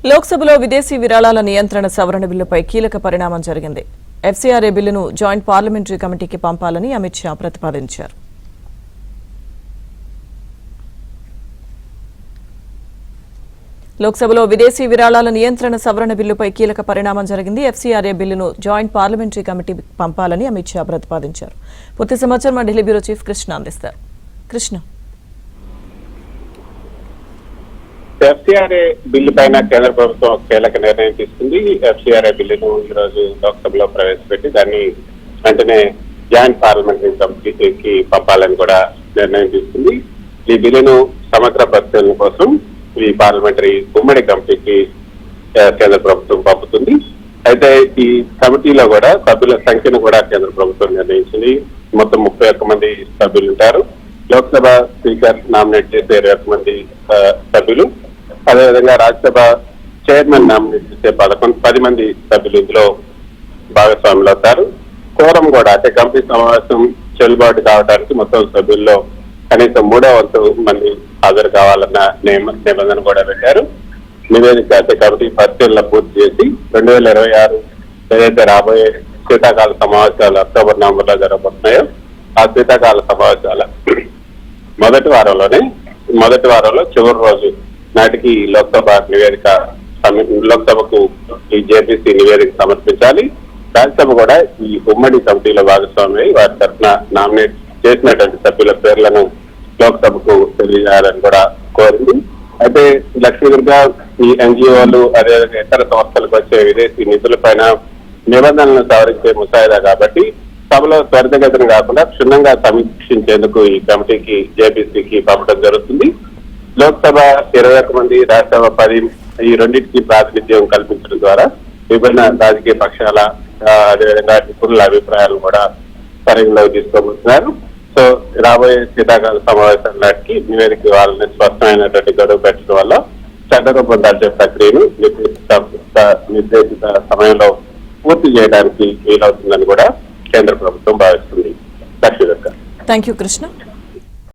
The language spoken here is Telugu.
లోక్సభలో విదేశీ విరాళాల నియంత్రణ సవరణ బిల్లుపై కీలక పరిణామం జరిగింది. ఎఫ్సీఆర్ఏ బిల్లును జాయింట్ పార్లమెంటరీ కమిటీకి పంపాలని అమిత్ షా ప్రతిపాదించారు. లోక్సభలో విదేశీ విరాళాల నియంత్రణ సవరణ బిల్లుపై కీలక పరిణామం జరిగింది. ఎఫ్సీఆర్ఏ బిల్లును జాయింట్ పార్లమెంటరీ కమిటీకి పంపాలని అమిత్ షా ప్రతిపాదించారు. పూర్తి సమాచారం మా ఢిల్లీ బ్యూరో చీఫ్ కృష్ణ అందిస్తారు. కృష్ణ, ఎఫ్సీఆర్ఏ బిల్లు పైన కేంద్ర ప్రభుత్వం కీలక నిర్ణయం తీసుకుంది. ఎఫ్సీఆర్ఏ బిల్లును ఈ రోజు లోక్సభలో ప్రవేశపెట్టి దాన్ని వెంటనే జాయింట్ పార్లమెంటరీ కమిటీకి పంపాలని కూడా నిర్ణయం తీసుకుంది. ఈ బిల్లును సమగ్ర పరిశీలన కోసం ఈ పార్లమెంటరీ ఉమ్మడి కమిటీకి కేంద్ర ప్రభుత్వం పంపుతుంది. అయితే ఈ కమిటీలో కూడా సభ్యుల సంఖ్యను కూడా కేంద్ర ప్రభుత్వం నిర్ణయించింది. మొత్తం 31 మంది సభ్యులు ఉంటారు. లోక్సభ స్పీకర్ నామినేట్ చేసే 21 మంది సభ్యులు, అదేవిధంగా రాజ్యసభ చైర్మన్ నామినేట్ చేసే 10 మంది సభ్యులు ఇందులో భాగస్వాములు అవుతారు. కోరం కూడా అంటే కమిటీ సమావేశం చెల్లుబాటు కావడానికి మొత్తం సభ్యుల్లో కనీసం 3వ వంతు మంది హాజరు కావాలన్న నిబంధన కూడా పెట్టారు. నివేదిక అంటే కమిటీ పరిశీలన పూర్తి చేసి 2026 ఏదైతే రాబోయే శీతాకాల సమావేశాలు అక్టోబర్ నవంబర్లో జరగబోతున్నాయో ఆ శీతాకాల సమావేశాల మొదటి వారంలో చివరి రోజు నాటికి లోక్సభకు ఈ జేపీసీ నివేదిక సమర్పించాలి. రాజ్యసభ కూడా ఈ ఉమ్మడి కమిటీలో భాగస్వామి వారి తరఫున నామినేట్ చేసినటువంటి సభ్యుల పేర్లను లోక్సభకు తెలియజేయాలని కూడా కోరింది. అయితే లక్ష్మీదుర్గా ఈ ఎన్జిఓలు అదేవిధంగా ఇతర సంస్థలకు వచ్చే విదేశీ నిధులపైన నిబంధనలను సవరించే ముసాయిదా కాబట్టి సభలో త్వరితగతిన కాకుండా క్షుణ్ణంగా సమీక్షించేందుకు ఈ కమిటీకి జేపీసీకి పంపడం జరుగుతుంది. లోక్సభ 21 మంది, రాజ్యసభ 10 ఈ రెండింటికి ప్రాతినిధ్యం కల్పించడం ద్వారా విభిన్న రాజకీయ పక్షాల అదేవిధంగా నిపుణుల అభిప్రాయాలను కూడా పరిగణలోకి తీసుకోబోతున్నారు. సో రాబోయే శీతాకాల సమావేశాల నాటికి నివేదిక వాళ్ళని స్పష్టమైనటువంటి గడువు పెట్టడం వల్ల చట్టరూపం దాల్చే ప్రక్రియను నిర్దేశిత సమయంలో పూర్తి చేయడానికి వీలవుతుందని కూడా కేంద్ర ప్రభుత్వం భావిస్తుంది. Thank you Krishna.